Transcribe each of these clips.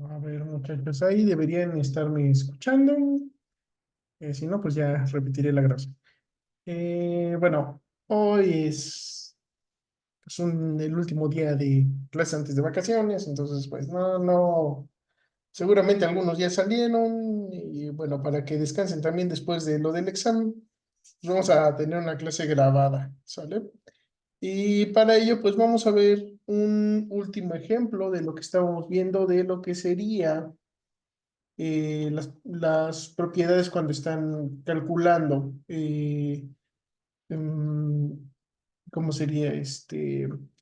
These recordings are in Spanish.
A ver, muchachos, ahí deberían estarme escuchando. Si no, pues ya repetiré la grabación. Bueno, hoy es el último día de clase antes de vacaciones, entonces, pues no, seguramente algunos ya salieron y bueno, para que descansen también después de lo del examen, pues vamos a tener una clase grabada, ¿sale? Y para ello, pues vamos a ver un último ejemplo de lo que estábamos viendo de lo que sería las propiedades cuando están calculando, ¿cómo sería?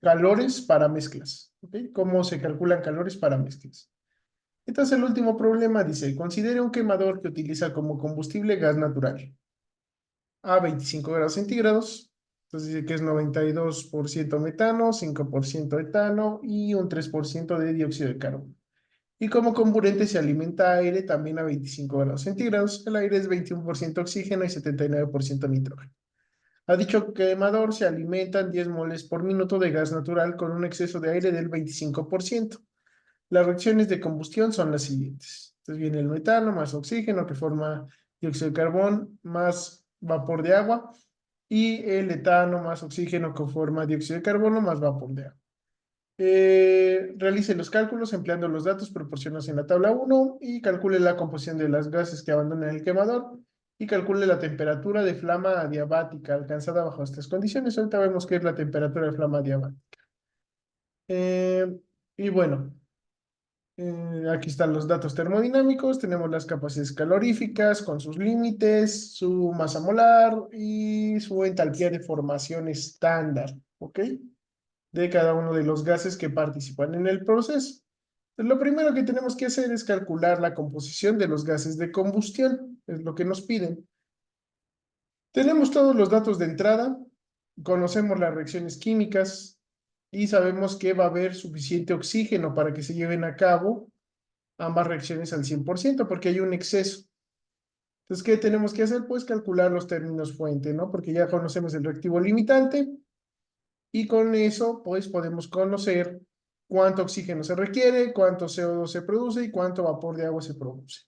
Calores para mezclas, ¿ok? ¿Cómo se calculan calores para mezclas? Entonces, el último problema dice, considere un quemador que utiliza como combustible gas natural a 25 grados centígrados. Entonces dice que es 92% metano, 5% etano y un 3% de dióxido de carbono. Y como comburente se alimenta aire también a 25 grados centígrados. El aire es 21% oxígeno y 79% nitrógeno. A dicho quemador se alimentan 10 moles por minuto de gas natural con un exceso de aire del 25%. Las reacciones de combustión son las siguientes. Entonces viene el metano más oxígeno que forma dióxido de carbono más vapor de agua y el etano más oxígeno que forma dióxido de carbono más vapor de agua. Realice los cálculos empleando los datos proporcionados en la tabla 1 y calcule la composición de las gases que abandonan el quemador y calcule la temperatura de flama adiabática alcanzada bajo estas condiciones. Ahorita vemos qué es la temperatura de flama adiabática. Y bueno, aquí están los datos termodinámicos. Tenemos las capacidades caloríficas con sus límites, su masa molar y su entalpía de formación estándar. ¿Ok? De cada uno de los gases que participan en el proceso. Lo primero que tenemos que hacer es calcular la composición de los gases de combustión, es lo que nos piden. Tenemos todos los datos de entrada, conocemos las reacciones químicas y sabemos que va a haber suficiente oxígeno para que se lleven a cabo ambas reacciones al 100% porque hay un exceso. Entonces, ¿qué tenemos que hacer? Pues calcular los términos fuente, ¿no? Porque ya conocemos el reactivo limitante y con eso, pues podemos conocer cuánto oxígeno se requiere, cuánto CO2 se produce y cuánto vapor de agua se produce.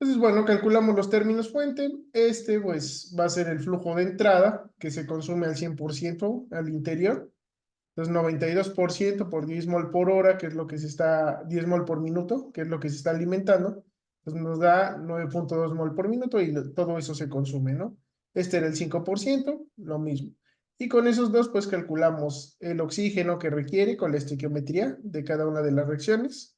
Entonces, bueno, calculamos los términos fuente. Pues, va a ser el flujo de entrada que se consume al 100% al interior. Entonces, 92% por 10 mol por hora, que es lo que se está, 10 mol por minuto, que es lo que se está alimentando. Pues nos da 9,2 mol por minuto y todo eso se consume, ¿no? Este era el 5%, lo mismo. Y con esos dos, pues calculamos el oxígeno que requiere con la estequiometría de cada una de las reacciones.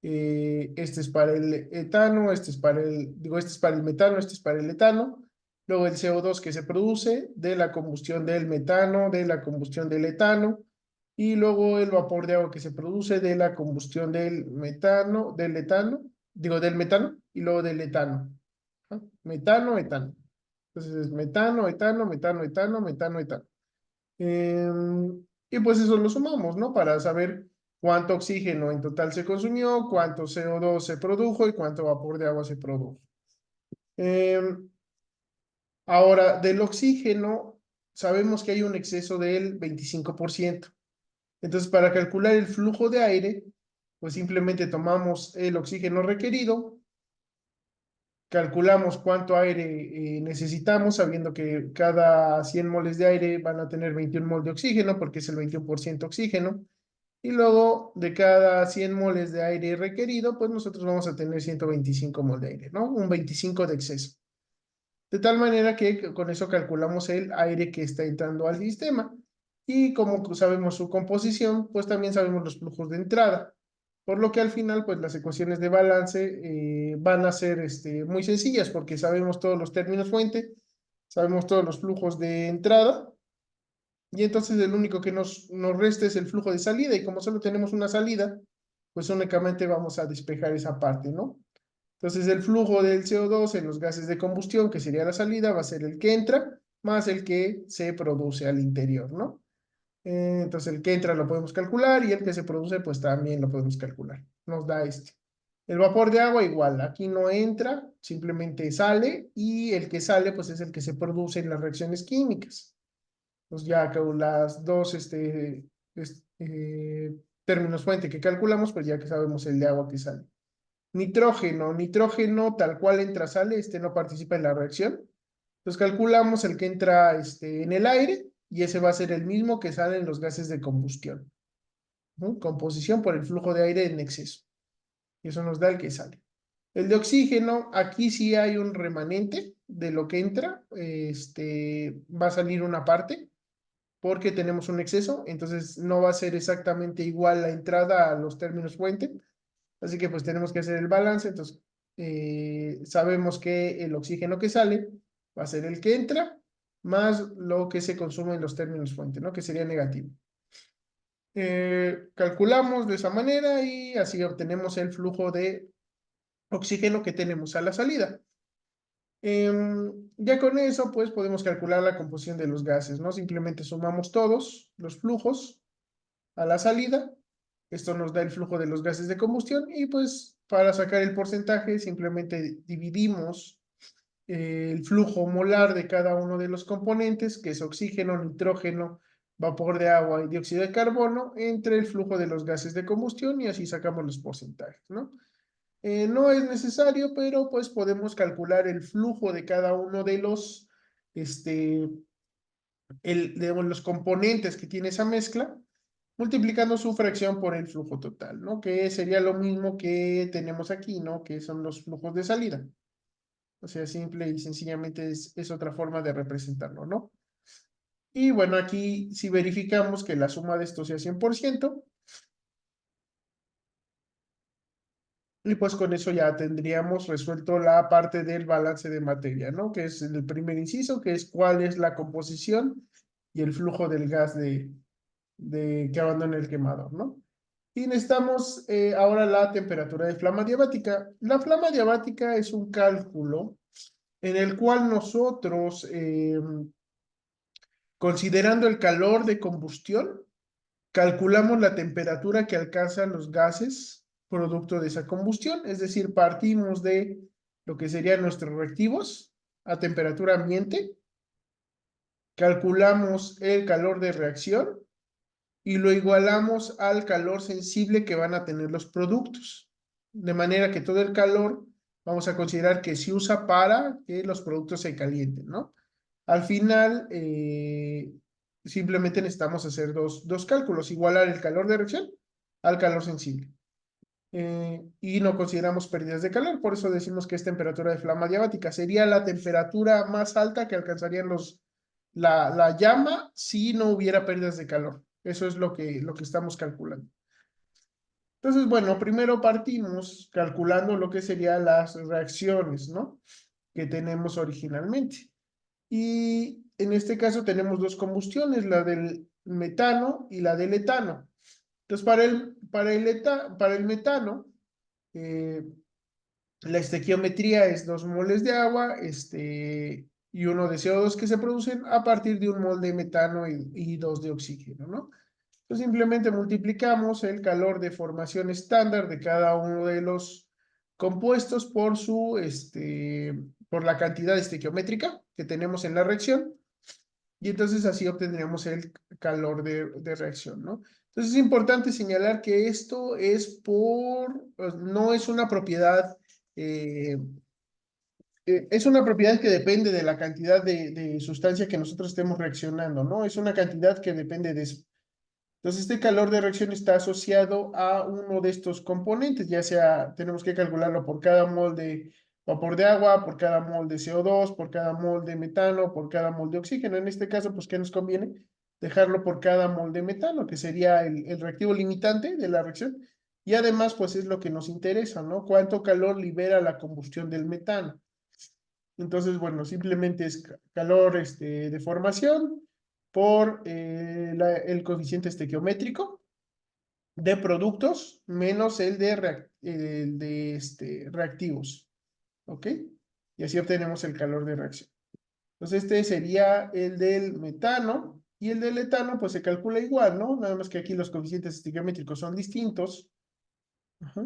Este es para el etano, este es para el metano, este es para el etano. Luego el CO2 que se produce de la combustión del metano, de la combustión del etano. Y luego el vapor de agua que se produce de la combustión del metano, del etano, digo del metano, y luego del etano. ¿No? Metano, etano. Entonces es metano, etano, metano, etano, metano, etano. Y pues eso lo sumamos, ¿no? Para saber cuánto oxígeno en total se consumió, cuánto CO2 se produjo y cuánto vapor de agua se produjo. Em, Ahora, del oxígeno, sabemos que hay un exceso del 25%. Entonces, para calcular el flujo de aire, pues simplemente tomamos el oxígeno requerido, calculamos cuánto aire necesitamos, sabiendo que cada 100 moles de aire van a tener 21 moles de oxígeno, porque es el 21% oxígeno. Y luego, de cada 100 moles de aire requerido, pues nosotros vamos a tener 125 moles de aire, ¿no? Un 25 de exceso. De tal manera que con eso calculamos el aire que está entrando al sistema. Y como sabemos su composición, pues también sabemos los flujos de entrada. Por lo que al final, pues las ecuaciones de balance van a ser muy sencillas porque sabemos todos los términos fuente, sabemos todos los flujos de entrada y entonces el único que nos resta es el flujo de salida y como solo tenemos una salida, pues únicamente vamos a despejar esa parte, ¿no? Entonces el flujo del CO2 en los gases de combustión, que sería la salida, va a ser el que entra más el que se produce al interior, ¿no? Entonces el que entra lo podemos calcular y el que se produce pues también lo podemos calcular. Nos da este. El vapor de agua igual, aquí no entra, simplemente sale y el que sale pues es el que se produce en las reacciones químicas. Pues ya que las dos términos fuente que calculamos, pues ya que sabemos el de agua que sale. Nitrógeno tal cual entra, sale, no participa en la reacción. Entonces calculamos el que entra en el aire y ese va a ser el mismo que sale en los gases de combustión, ¿no? Composición por el flujo de aire en exceso. Y eso nos da el que sale. El de oxígeno, aquí sí hay un remanente de lo que entra, va a salir una parte porque tenemos un exceso, entonces no va a ser exactamente igual la entrada a los términos fuente, así que pues tenemos que hacer el balance, entonces sabemos que el oxígeno que sale va a ser el que entra, más lo que se consume en los términos fuente, ¿no? Que sería negativo. Calculamos de esa manera y así obtenemos el flujo de oxígeno que tenemos a la salida. Ya con eso, pues podemos calcular la composición de los gases, ¿no? Simplemente sumamos todos los flujos a la salida. Esto nos da el flujo de los gases de combustión y pues para sacar el porcentaje simplemente dividimos el flujo molar de cada uno de los componentes, que es oxígeno, nitrógeno, vapor de agua y dióxido de carbono, entre el flujo de los gases de combustión y así sacamos los porcentajes, ¿no? No es necesario, pero pues podemos calcular el flujo de cada uno de los, de los componentes que tiene esa mezcla, multiplicando su fracción por el flujo total, ¿no? Que sería lo mismo que tenemos aquí, ¿no? Que son los flujos de salida. O sea, simple y sencillamente es otra forma de representarlo, ¿no? Y bueno, aquí si verificamos que la suma de estos sea 100%, y pues con eso ya tendríamos resuelto la parte del balance de materia, ¿no? Que es el primer inciso, que es cuál es la composición y el flujo del gas que abandona el quemador, ¿no? Y necesitamos ahora la temperatura de flama diabática. La flama diabática es un cálculo en el cual nosotros, considerando el calor de combustión, calculamos la temperatura que alcanzan los gases producto de esa combustión, es decir, partimos de lo que serían nuestros reactivos a temperatura ambiente, calculamos el calor de reacción y lo igualamos al calor sensible que van a tener los productos. De manera que todo el calor vamos a considerar que se usa para que los productos se calienten, ¿no? Al final, simplemente necesitamos hacer dos cálculos, igualar el calor de reacción al calor sensible. Y no consideramos pérdidas de calor, por eso decimos que es temperatura de flama diabática. Sería la temperatura más alta que alcanzarían la llama si no hubiera pérdidas de calor. Eso es lo que estamos calculando. Entonces, bueno, primero partimos calculando lo que serían las reacciones, ¿no? Que tenemos originalmente. Y en este caso tenemos dos combustiones, la del metano y la del etano. Entonces, para el metano, eh, la estequiometría es 2 moles de agua y 1 de CO2 que se producen a partir de 1 mol de metano y 2 de oxígeno, ¿no? Entonces simplemente multiplicamos el calor de formación estándar de cada uno de los compuestos por la cantidad estequiométrica que tenemos en la reacción y entonces así obtendríamos el calor de reacción, ¿no? Entonces es importante señalar que esto pues, no es una propiedad, eh, es una propiedad que depende de la cantidad de sustancia que nosotros estemos reaccionando, ¿no? Es una cantidad que depende de eso. Entonces, este calor de reacción está asociado a uno de estos componentes, ya sea, tenemos que calcularlo por cada mol de vapor de agua, por cada mol de CO2, por cada mol de metano, por cada mol de oxígeno. En este caso, pues, ¿qué nos conviene? Dejarlo por cada mol de metano, que sería el reactivo limitante de la reacción. Y además, pues, es lo que nos interesa, ¿no? ¿Cuánto calor libera la combustión del metano? Entonces, bueno, simplemente es calor de formación por el coeficiente estequiométrico de productos menos el de reactivos, ¿ok? Y así obtenemos el calor de reacción. Entonces, este sería el del metano y el del etano, pues se calcula igual, ¿no? Nada más que aquí los coeficientes estequiométricos son distintos. Ajá.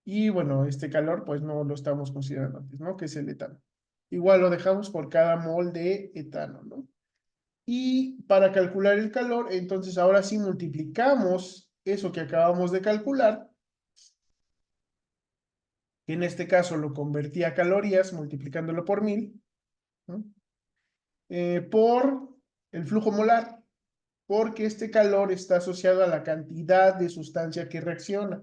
Y bueno, este calor pues no lo estamos considerando antes, ¿no? Que es el etano. Igual lo dejamos por cada mol de etano, ¿no? Y para calcular el calor, entonces ahora sí multiplicamos eso que acabamos de calcular, que en este caso lo convertí a calorías multiplicándolo por 1000, ¿no? Por el flujo molar, porque este calor está asociado a la cantidad de sustancia que reacciona.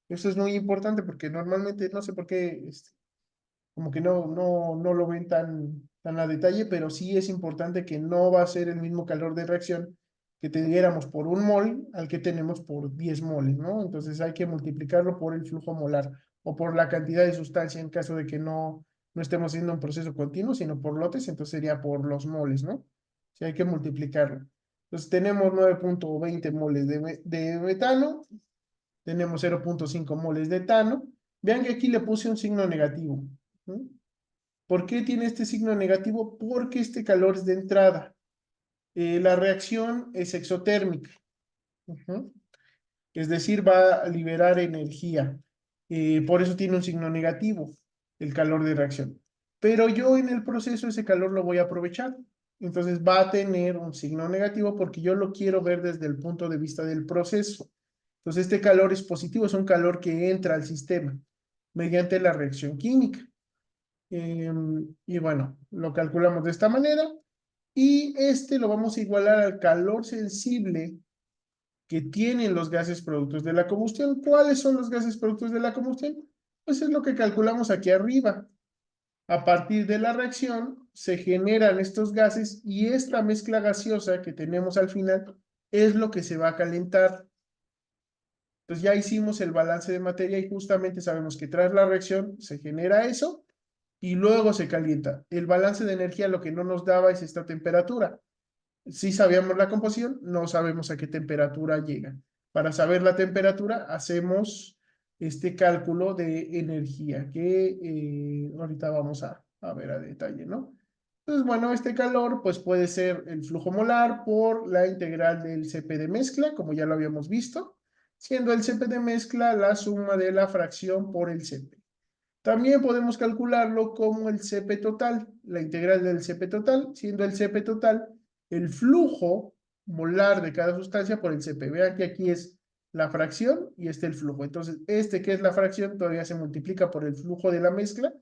Eso es muy importante porque normalmente, no sé por qué, como que no lo ven tan a detalle, pero sí es importante que no va a ser el mismo calor de reacción que tuviéramos por 1 mol al que tenemos por 10 moles, ¿no? Entonces hay que multiplicarlo por el flujo molar o por la cantidad de sustancia en caso de que no estemos haciendo un proceso continuo, sino por lotes, entonces sería por los moles, ¿no? Sí, hay que multiplicarlo. Entonces tenemos 9.20 moles de metano, tenemos 0.5 moles de etano. Vean que aquí le puse un signo negativo, ¿no? ¿Por qué tiene este signo negativo? Porque este calor es de entrada. La reacción es exotérmica. Ujú. Es decir, va a liberar energía. Por eso tiene un signo negativo, el calor de reacción. Pero yo en el proceso ese calor lo voy a aprovechar. Entonces va a tener un signo negativo porque yo lo quiero ver desde el punto de vista del proceso. Entonces este calor es positivo, es un calor que entra al sistema mediante la reacción química. Y bueno, lo calculamos de esta manera. Y este lo vamos a igualar al calor sensible que tienen los gases productos de la combustión. ¿Cuáles son los gases productos de la combustión? Pues es lo que calculamos aquí arriba. A partir de la reacción se generan estos gases y esta mezcla gaseosa que tenemos al final es lo que se va a calentar. Entonces ya hicimos el balance de materia y justamente sabemos que tras la reacción se genera eso y luego se calienta. El balance de energía lo que no nos daba es esta temperatura. Si sabíamos la composición, no sabemos a qué temperatura llega. Para saber la temperatura, hacemos este cálculo de energía que ahorita vamos a ver a detalle, ¿no? Entonces, bueno, este calor pues puede ser el flujo molar por la integral del Cp de mezcla, como ya lo habíamos visto, siendo el Cp de mezcla la suma de la fracción por el Cp. También podemos calcularlo como el Cp total, la integral del Cp total, siendo el Cp total el flujo molar de cada sustancia por el Cp. Vean que aquí es la fracción y este el flujo. Entonces, este que es la fracción todavía se multiplica por el flujo de la mezcla.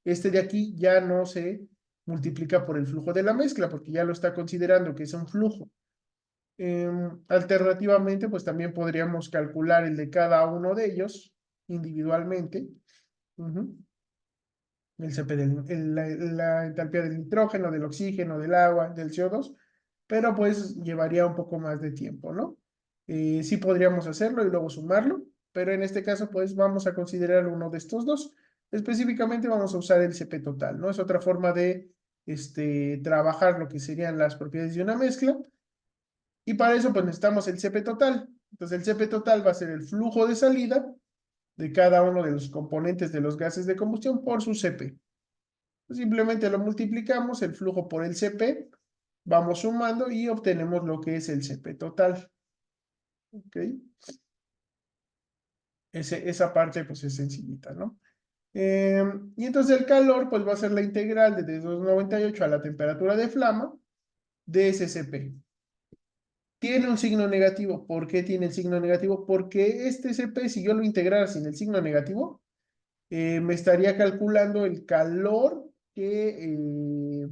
Este de aquí ya no se multiplica por el flujo de la mezcla porque ya lo está considerando que es un flujo. Alternativamente, pues también podríamos calcular el de cada uno de ellos individualmente. Ujú. El CP la entalpía del nitrógeno, del oxígeno, del agua, del CO2, pero pues llevaría un poco más de tiempo, ¿no? Sí podríamos hacerlo y luego sumarlo, pero en este caso pues vamos a considerar uno de estos dos. Específicamente vamos a usar el CP total, ¿no? Es otra forma de trabajar lo que serían las propiedades de una mezcla y para eso pues necesitamos el CP total. Entonces el CP total va a ser el flujo de salida de cada uno de los componentes de los gases de combustión por su CP. Simplemente lo multiplicamos, el flujo por el Cp, vamos sumando y obtenemos lo que es el Cp total. ¿Ok? Esa parte pues es sencillita, ¿no? Y entonces el calor pues va a ser la integral de 298 a la temperatura de flama de ese Cp. Tiene un signo negativo. ¿Por qué tiene el signo negativo? Porque este Cp, si yo lo integrara sin el signo negativo, me estaría calculando el calor que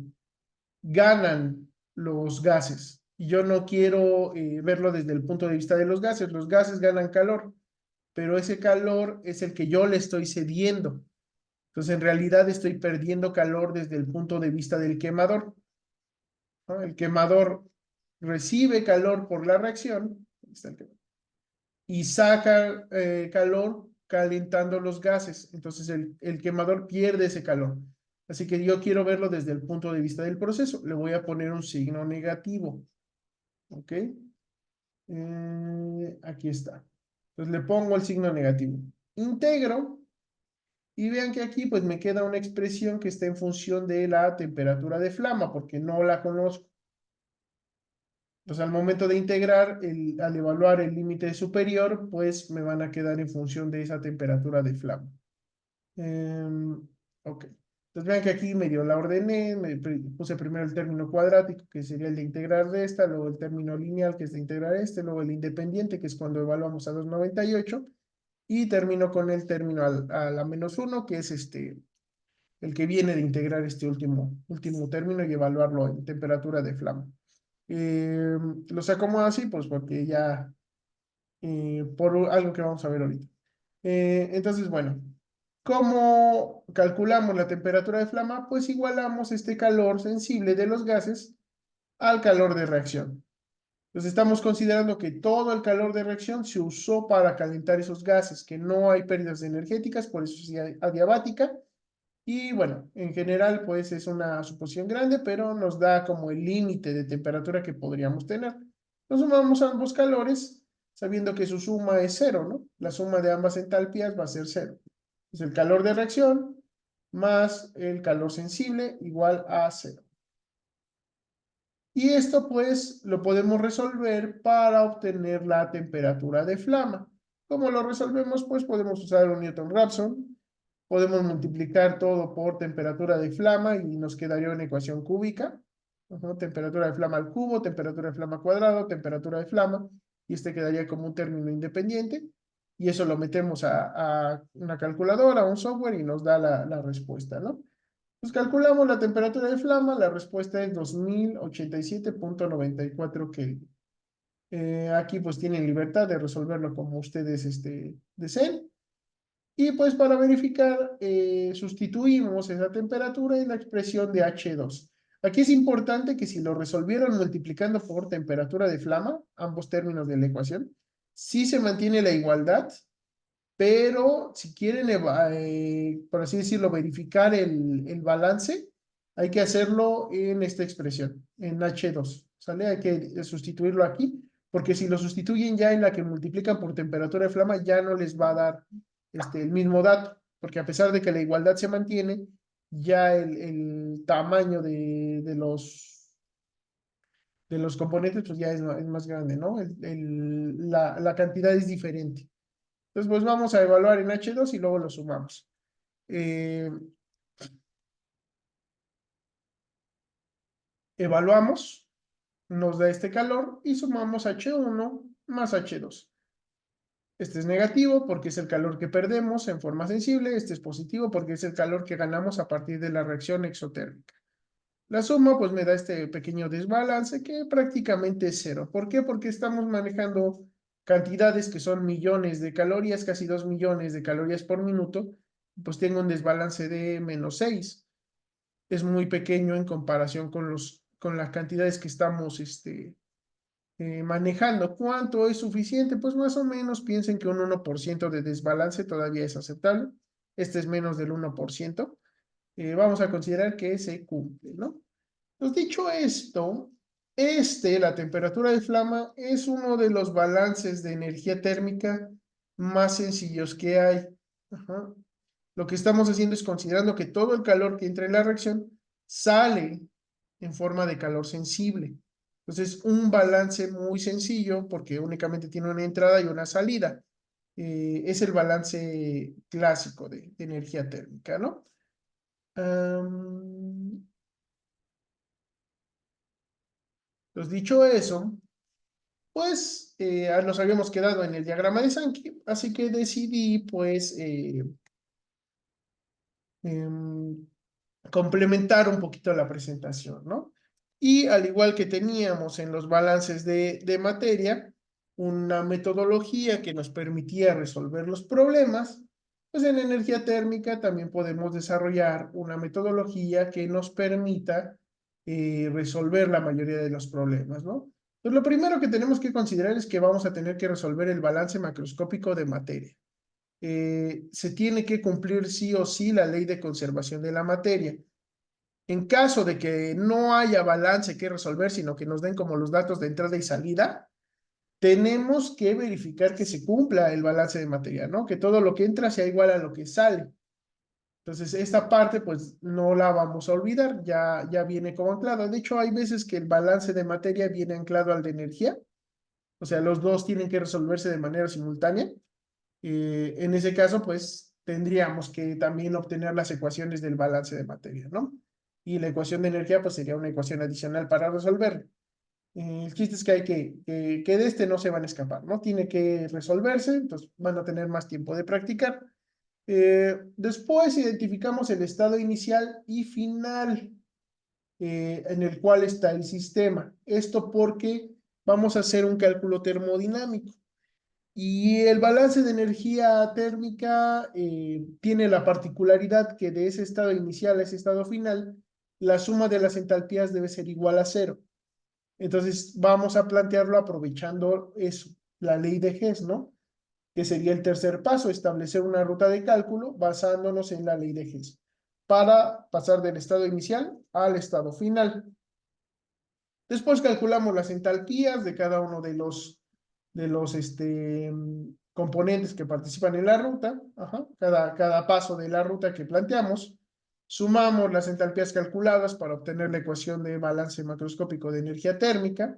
ganan los gases. Y yo no quiero verlo desde el punto de vista de los gases. Los gases ganan calor, pero ese calor es el que yo le estoy cediendo. Entonces, en realidad estoy perdiendo calor desde el punto de vista del quemador, ¿no? El quemador recibe calor por la reacción y saca calor calentando los gases. Entonces, el quemador pierde ese calor. Así que yo quiero verlo desde el punto de vista del proceso. Le voy a poner un signo negativo. ¿Ok? Aquí está. Entonces le pongo el signo negativo. Integro y vean que aquí pues me queda una expresión que está en función de la temperatura de flama porque no la conozco. Entonces al momento de integrar, al evaluar el límite superior, pues me van a quedar en función de esa temperatura de flama. Ok. Entonces vean que aquí medio la ordené, puse primero el término cuadrático, que sería el de integrar de esta, luego el término lineal, que es de integrar este, luego el independiente, que es cuando evaluamos a 2,98, y termino con el término a la -1, que es el que viene de integrar este último término y evaluarlo en temperatura de flama. Los acomodo así, pues porque ya, por algo que vamos a ver ahorita. Entonces, bueno, ¿cómo calculamos la temperatura de flama? Pues igualamos este calor sensible de los gases al calor de reacción. Entonces estamos considerando que todo el calor de reacción se usó para calentar esos gases, que no hay pérdidas energéticas, por eso es adiabática. Y bueno, en general, pues es una suposición grande, pero nos da como el límite de temperatura que podríamos tener. Nos sumamos a ambos calores, sabiendo que su suma es cero, ¿no? La suma de ambas entalpías va a ser cero. Es el calor de reacción más el calor sensible igual a cero. Y esto pues lo podemos resolver para obtener la temperatura de flama. ¿Cómo lo resolvemos? Pues podemos usar un Newton-Raphson, podemos multiplicar todo por temperatura de flama y nos quedaría una ecuación cúbica. Temperatura de flama al cubo, temperatura de flama cuadrado, temperatura de flama, y este quedaría como un término independiente. Y eso lo metemos a una calculadora, a un software y nos da la respuesta, ¿no? Pues calculamos la temperatura de flama, la respuesta es 2087,94 Kelvin. Aquí pues tienen libertad de resolverlo como ustedes deseen. Y pues para verificar, sustituimos esa temperatura en la expresión de H2. Aquí es importante que si lo resolvieron multiplicando por temperatura de flama, ambos términos de la ecuación, sí se mantiene la igualdad, pero si quieren, por así decirlo, verificar el balance, hay que hacerlo en esta expresión, en H2, ¿sale? Hay que sustituirlo aquí, porque si lo sustituyen ya en la que multiplican por temperatura de flama, ya no les va a dar el mismo dato, porque a pesar de que la igualdad se mantiene, ya el tamaño de los componentes pues ya es más grande, ¿no? La cantidad es diferente. Entonces, pues vamos a evaluar en H2 y luego lo sumamos. Eh, Evaluamos, nos da este calor y sumamos H1 más H2. Este es negativo porque es el calor que perdemos en forma sensible. Este es positivo porque es el calor que ganamos a partir de la reacción exotérmica. La suma pues me da este pequeño desbalance que prácticamente es cero. ¿Por qué? Porque estamos manejando cantidades que son millones de calorías, casi 2 millones de calorías por minuto, pues tengo un desbalance de -6. Es muy pequeño en comparación con las cantidades que estamos manejando. ¿Cuánto es suficiente? Pues más o menos piensen que un 1% de desbalance todavía es aceptable. Este es menos del 1%. Vamos a considerar que se cumple, ¿no? Pues dicho esto, la temperatura de flama, es uno de los balances de energía térmica más sencillos que hay. Ajá. Lo que estamos haciendo es considerando que todo el calor que entra en la reacción sale en forma de calor sensible. Entonces, un balance muy sencillo porque únicamente tiene una entrada y una salida. Es el balance clásico de energía térmica, ¿no? Pues dicho eso, pues nos habíamos quedado en el diagrama de Sankey, así que decidí pues em, complementar un poquito la presentación, ¿no? Y al igual que teníamos en los balances de materia, una metodología que nos permitía resolver los problemas, pues en energía térmica también podemos desarrollar una metodología que nos permita resolver la mayoría de los problemas, ¿no? Pues lo primero que tenemos que considerar es que vamos a tener que resolver el balance macroscópico de materia. Se tiene que cumplir sí o sí la ley de conservación de la materia. En caso de que no haya balance que resolver, sino que nos den como los datos de entrada y salida, tenemos que verificar que se cumpla el balance de materia, ¿no? Que todo lo que entra sea igual a lo que sale. Entonces, esta parte, pues, no la vamos a olvidar, ya viene como anclado. De hecho, hay veces que el balance de materia viene anclado al de energía, o sea, los dos tienen que resolverse de manera simultánea. En ese caso, pues, tendríamos que también obtener las ecuaciones del balance de materia, ¿no? Y la ecuación de energía, pues sería una ecuación adicional para resolver. El chiste es que hay que de este no se van a escapar, ¿no? Tiene que resolverse, entonces van a tener más tiempo de practicar. Después identificamos el estado inicial y final en el cual está el sistema. Esto porque vamos a hacer un cálculo termodinámico. Y el balance de energía térmica tiene la particularidad que de ese estado inicial a ese estado final, la suma de las entalpías debe ser igual a cero. Entonces vamos a plantearlo aprovechando eso, la ley de Hess, ¿no? Que sería el tercer paso, establecer una ruta de cálculo basándonos en la ley de Hess para pasar del estado inicial al estado final. Después calculamos las entalpías de cada uno de los componentes que participan en la ruta, cada paso de la ruta que planteamos. Sumamos las entalpías calculadas para obtener la ecuación de balance macroscópico de energía térmica,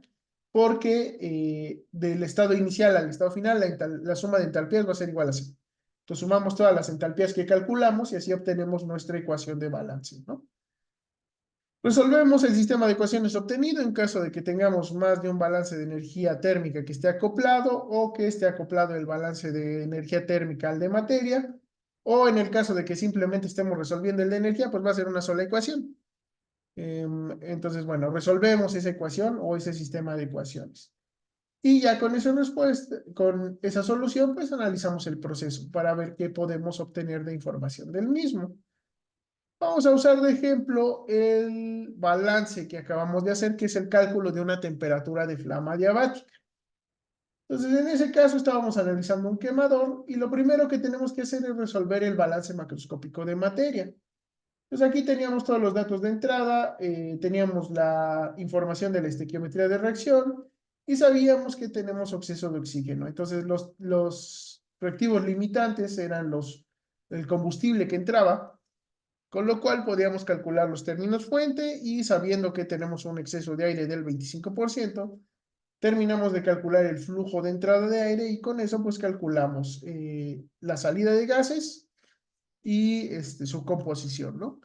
porque del estado inicial al estado final la suma de entalpías va a ser igual a cero. Entonces sumamos todas las entalpías que calculamos y así obtenemos nuestra ecuación de balance, ¿no? Resolvemos el sistema de ecuaciones obtenido en caso de que tengamos más de un balance de energía térmica que esté acoplado o que esté acoplado el balance de energía térmica al de materia, o en el caso de que simplemente estemos resolviendo el de energía, pues va a ser una sola ecuación. Entonces, bueno, resolvemos esa ecuación o ese sistema de ecuaciones. Y ya con esa respuesta, con esa solución, pues analizamos el proceso para ver qué podemos obtener de información del mismo. Vamos a usar de ejemplo el balance que acabamos de hacer, que es el cálculo de una temperatura de flama diabática. Entonces, en ese caso estábamos analizando un quemador y lo primero que tenemos que hacer es resolver el balance macroscópico de materia. Pues aquí teníamos todos los datos de entrada, teníamos la información de la estequiometría de reacción y sabíamos que tenemos exceso de oxígeno. Entonces, los reactivos limitantes eran el combustible que entraba, con lo cual podíamos calcular los términos fuente y sabiendo que tenemos un exceso de aire del 25%, terminamos de calcular el flujo de entrada de aire y con eso pues calculamos la salida de gases y su composición, ¿no?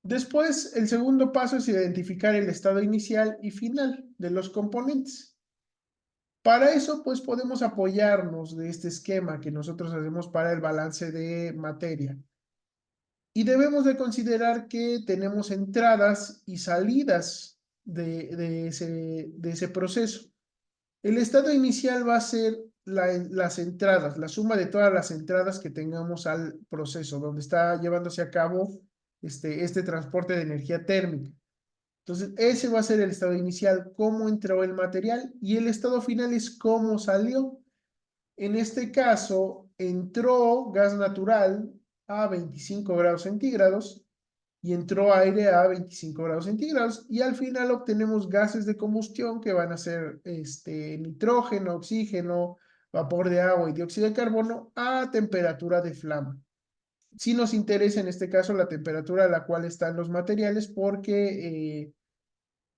Después, el segundo paso es identificar el estado inicial y final de los componentes. Para eso, pues podemos apoyarnos de este esquema que nosotros hacemos para el balance de materia. Y debemos de considerar que tenemos entradas y salidas de ese proceso. El estado inicial va a ser las entradas, la suma de todas las entradas que tengamos al proceso, donde está llevándose a cabo este transporte de energía térmica. Entonces, ese va a ser el estado inicial, cómo entró el material, y el estado final es cómo salió. En este caso, entró gas natural a 25 grados centígrados y entró aire a 25 grados centígrados y al final obtenemos gases de combustión que van a ser nitrógeno, oxígeno, vapor de agua y dióxido de carbono a temperatura de flama. Sí nos interesa en este caso la temperatura a la cual están los materiales porque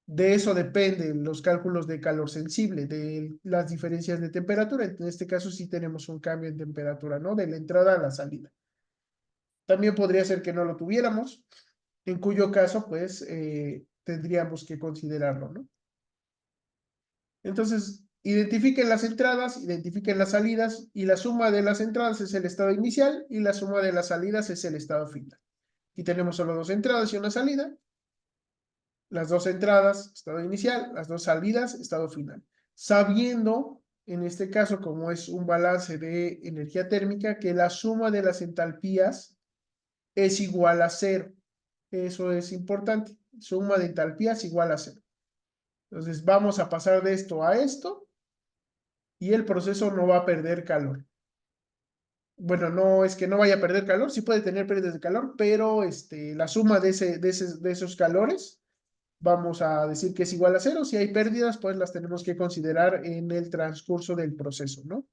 de eso dependen los cálculos de calor sensible, de las diferencias de temperatura. En este caso sí tenemos un cambio en temperatura, ¿no? De la entrada a la salida. También podría ser que no lo tuviéramos, en cuyo caso, pues, tendríamos que considerarlo, ¿no? Entonces, identifiquen las entradas, identifiquen las salidas, y la suma de las entradas es el estado inicial y la suma de las salidas es el estado final. Aquí tenemos solo dos entradas y una salida. Las dos entradas, estado inicial, las dos salidas, estado final. Sabiendo, en este caso, como es un balance de energía térmica, que la suma de las entalpías es igual a cero. Eso es importante. Suma de entalpías igual a cero. Entonces vamos a pasar de esto a esto y el proceso no va a perder calor. Bueno, no es que no vaya a perder calor, sí puede tener pérdidas de calor, pero la suma de esos calores vamos a decir que es igual a cero. Si hay pérdidas, pues las tenemos que considerar en el transcurso del proceso, ¿no?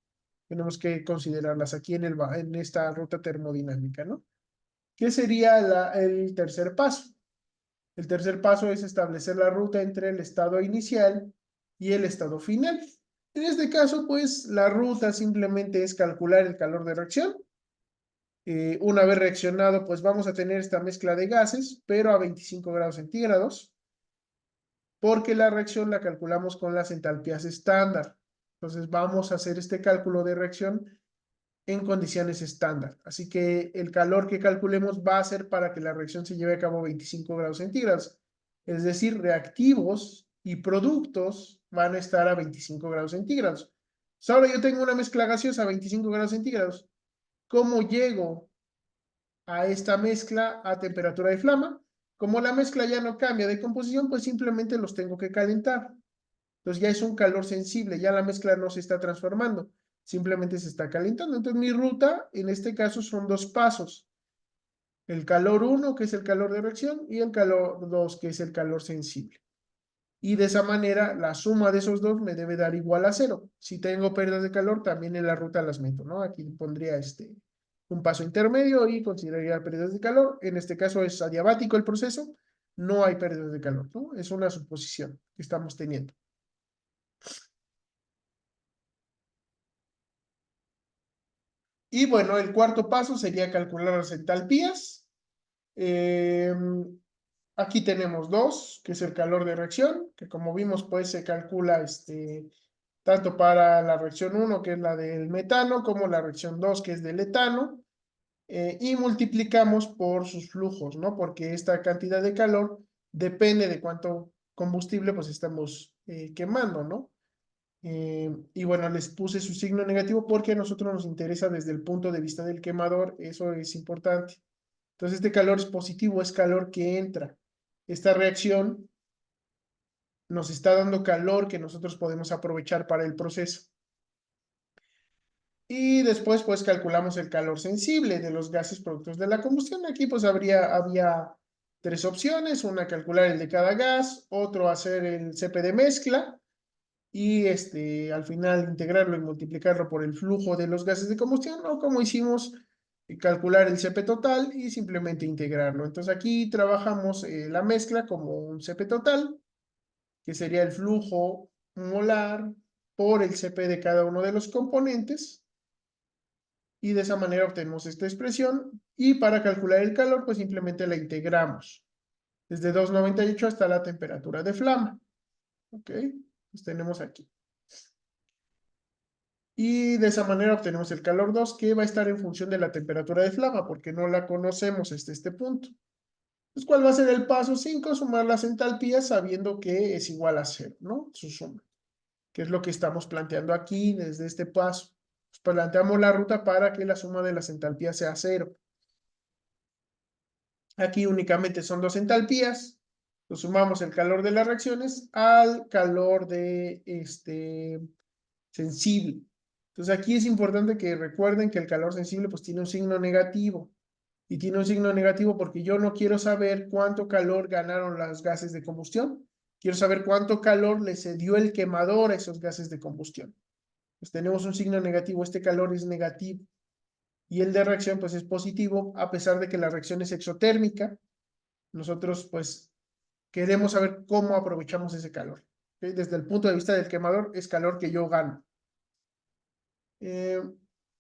Tenemos que considerarlas aquí en esta ruta termodinámica, ¿no? ¿Qué sería el tercer paso? El tercer paso es establecer la ruta entre el estado inicial y el estado final. En este caso, pues, la ruta simplemente es calcular el calor de reacción. Una vez reaccionado, pues vamos a tener esta mezcla de gases, pero a 25 grados centígrados, porque la reacción la calculamos con las entalpías estándar. Entonces, vamos a hacer este cálculo de reacción en condiciones estándar. Así que el calor que calculemos va a ser para que la reacción se lleve a cabo a 25 grados centígrados. Es decir, reactivos y productos van a estar a 25 grados centígrados. Pues ahora yo tengo una mezcla gaseosa a 25 grados centígrados. ¿Cómo llego a esta mezcla a temperatura de flama? Como la mezcla ya no cambia de composición, pues simplemente los tengo que calentar. Entonces ya es un calor sensible, ya la mezcla no se está transformando, simplemente se está calentando. Entonces mi ruta, en este caso, son dos pasos. El calor 1, que es el calor de reacción, y el calor 2, que es el calor sensible. Y de esa manera, la suma de esos dos me debe dar igual a cero. Si tengo pérdidas de calor, también en la ruta las meto, ¿no? Aquí pondría un paso intermedio y consideraría pérdidas de calor. En este caso es adiabático el proceso, no hay pérdidas de calor, ¿no? Es una suposición que estamos teniendo. Y bueno, el cuarto paso sería calcular las entalpías. Eh, Aquí tenemos dos, que es el calor de reacción, que como vimos, pues se calcula tanto para la reacción 1, que es la del metano, como la reacción 2, que es del etano, y multiplicamos por sus flujos, ¿no? Porque esta cantidad de calor depende de cuánto combustible pues estamos quemando, ¿no? Y bueno, les puse su signo negativo porque a nosotros nos interesa desde el punto de vista del quemador, eso es importante. Entonces, este calor es positivo, es calor que entra. Esta reacción nos está dando calor que nosotros podemos aprovechar para el proceso. Y después, pues, calculamos el calor sensible de los gases productos de la combustión. Aquí, pues, había tres opciones. Una, calcular el de cada gas. Otro, hacer el CP de mezcla. Y al final integrarlo y multiplicarlo por el flujo de los gases de combustión, o como hicimos, calcular el CP total y simplemente integrarlo. Entonces aquí trabajamos la mezcla como un CP total, que sería el flujo molar por el CP de cada uno de los componentes, y de esa manera obtenemos esta expresión, y para calcular el calor, pues simplemente la integramos desde 298 hasta la temperatura de flama. ¿Ok? Pues tenemos aquí. Y de esa manera obtenemos el calor 2, que va a estar en función de la temperatura de flama, porque no la conocemos hasta este punto. Entonces, ¿cuál va a ser el paso 5? Sumar las entalpías sabiendo que es igual a cero, ¿no? Su suma, que es lo que estamos planteando aquí desde este paso. Pues planteamos la ruta para que la suma de las entalpías sea cero. Aquí únicamente son dos entalpías. Pues sumamos el calor de las reacciones al calor de sensible. Entonces aquí es importante que recuerden que el calor sensible pues tiene un signo negativo. Y tiene un signo negativo porque yo no quiero saber cuánto calor ganaron los gases de combustión. Quiero saber cuánto calor le cedió el quemador a esos gases de combustión. Pues tenemos un signo negativo, este calor es negativo. Y el de reacción pues es positivo, a pesar de que la reacción es exotérmica. Nosotros pues queremos saber cómo aprovechamos ese calor. ¿Okay? Desde el punto de vista del quemador es calor que yo gano.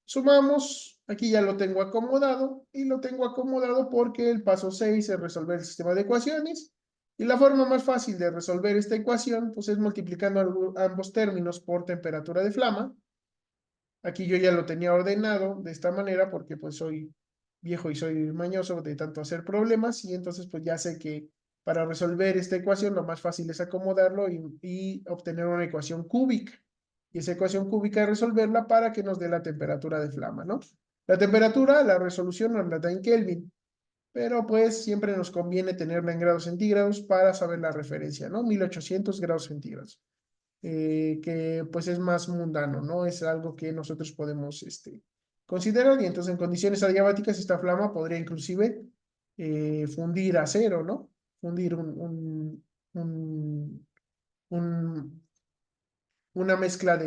Sumamos, aquí ya lo tengo acomodado, y lo tengo acomodado porque el paso 6 es resolver el sistema de ecuaciones, y la forma más fácil de resolver esta ecuación pues es multiplicando ambos términos por temperatura de flama. Aquí yo ya lo tenía ordenado de esta manera porque pues soy viejo y soy mañoso de tanto hacer problemas, y entonces pues ya sé que para resolver esta ecuación lo más fácil es acomodarlo y obtener una ecuación cúbica. Y esa ecuación cúbica resolverla para que nos dé la temperatura de flama, ¿no? La temperatura, la resolución nos la da en Kelvin, pero pues siempre nos conviene tenerla en grados centígrados para saber la referencia, ¿no? 1800 grados centígrados, que pues es más mundano, ¿no? Es algo que nosotros podemos considerar, y entonces en condiciones adiabáticas esta flama podría inclusive fundir acero, ¿no? Fundir un- una mezcla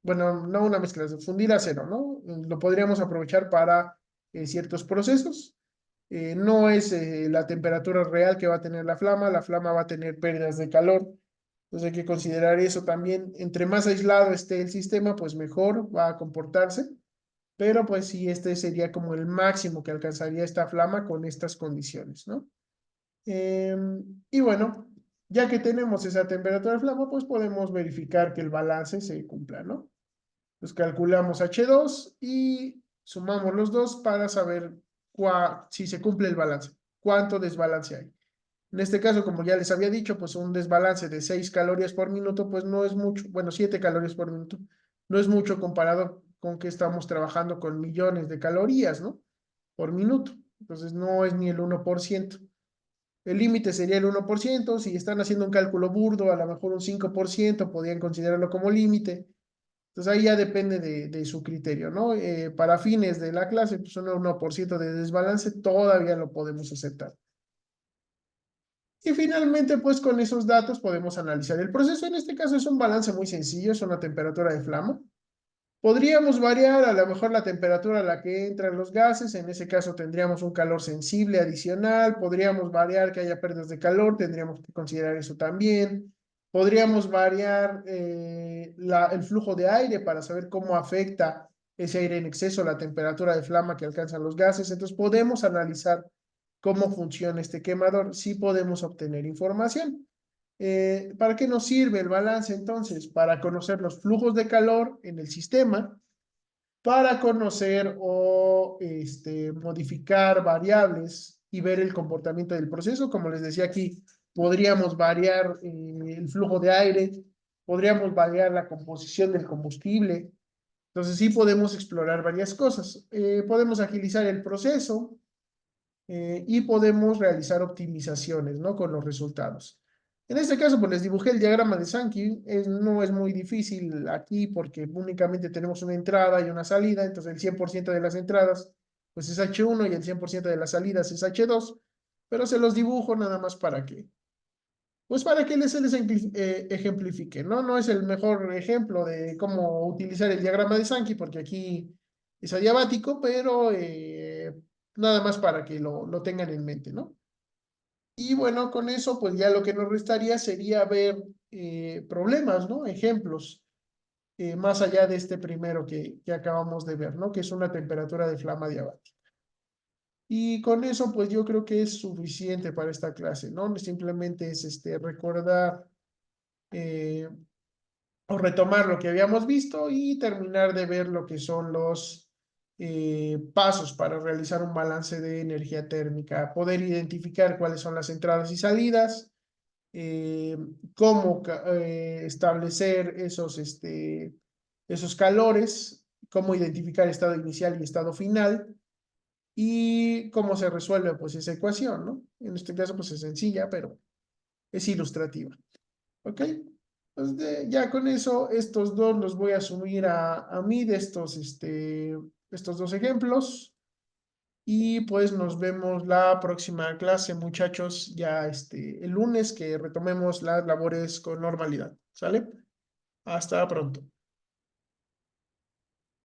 bueno, no una mezcla, de fundir acero, ¿no? Lo podríamos aprovechar para ciertos procesos. No es la temperatura real que va a tener la flama va a tener pérdidas de calor Entonces hay que considerar eso también. Entre más aislado esté el sistema, pues mejor va a comportarse. Pero pues sí, este sería como el máximo que alcanzaría esta flama con estas condiciones, ¿no? Y bueno, ya que tenemos esa temperatura de flama, pues podemos verificar que el balance se cumpla, ¿no? Pues calculamos H2 y sumamos los dos para saber si se cumple el balance, cuánto desbalance hay. En este caso, como ya les había dicho, pues un desbalance de 6 calorías por minuto, pues no es mucho, bueno, 7 calorías por minuto, no es mucho comparado con que estamos trabajando con millones de calorías, ¿no? Por minuto. Entonces no es ni el 1%. El límite sería el 1%. Si están haciendo un cálculo burdo, a lo mejor un 5% podrían considerarlo como límite. Entonces ahí ya depende de su criterio, ¿no? Para fines de la clase, pues un 1% de desbalance todavía lo podemos aceptar. Y finalmente, pues con esos datos podemos analizar el proceso. En este caso es un balance muy sencillo, es una temperatura de flama. Podríamos variar a lo mejor la temperatura a la que entran los gases, en ese caso tendríamos un calor sensible adicional, podríamos variar que haya pérdidas de calor, tendríamos que considerar eso también. Podríamos variar el flujo de aire para saber cómo afecta ese aire en exceso la temperatura de flama que alcanzan los gases. Entonces podemos analizar cómo funciona este quemador, sí podemos obtener información. ¿Para qué nos sirve el balance entonces? Para conocer los flujos de calor en el sistema, para conocer o modificar variables y ver el comportamiento del proceso. Como les decía aquí, podríamos variar el flujo de aire, podríamos variar la composición del combustible. Entonces sí podemos explorar varias cosas. Podemos agilizar el proceso, y podemos realizar optimizaciones, ¿no? Con los resultados. En este caso, pues les dibujé el diagrama de Sankey. No es muy difícil aquí porque únicamente tenemos una entrada y una salida, entonces el 100% de las entradas pues es H1 y el 100% de las salidas es H2, pero se los dibujo nada más pues para que les ejemplifique, ¿no? No es el mejor ejemplo de cómo utilizar el diagrama de Sankey porque aquí es adiabático, pero nada más para que lo tengan en mente, ¿no? Y bueno, con eso, pues ya lo que nos restaría sería ver problemas, ¿no? Ejemplos, más allá de este primero que acabamos de ver, ¿no? Que es una temperatura de flama diabática. Y con eso, pues yo creo que es suficiente para esta clase, ¿no? Simplemente es recordar eh, o retomar lo que habíamos visto y terminar de ver lo que son los pasos para realizar un balance de energía térmica, poder identificar cuáles son las entradas y salidas, eh, cómo establecer esos calores, cómo identificar estado inicial y estado final y cómo se resuelve pues esa ecuación, ¿no? En este caso pues es sencilla, pero es ilustrativa. ¿Ok? Pues ya con eso, estos dos los voy a asumir a mí de estos dos ejemplos. Y pues nos vemos la próxima clase, muchachos, ya el lunes que retomemos las labores con normalidad. ¿Sale? Hasta pronto.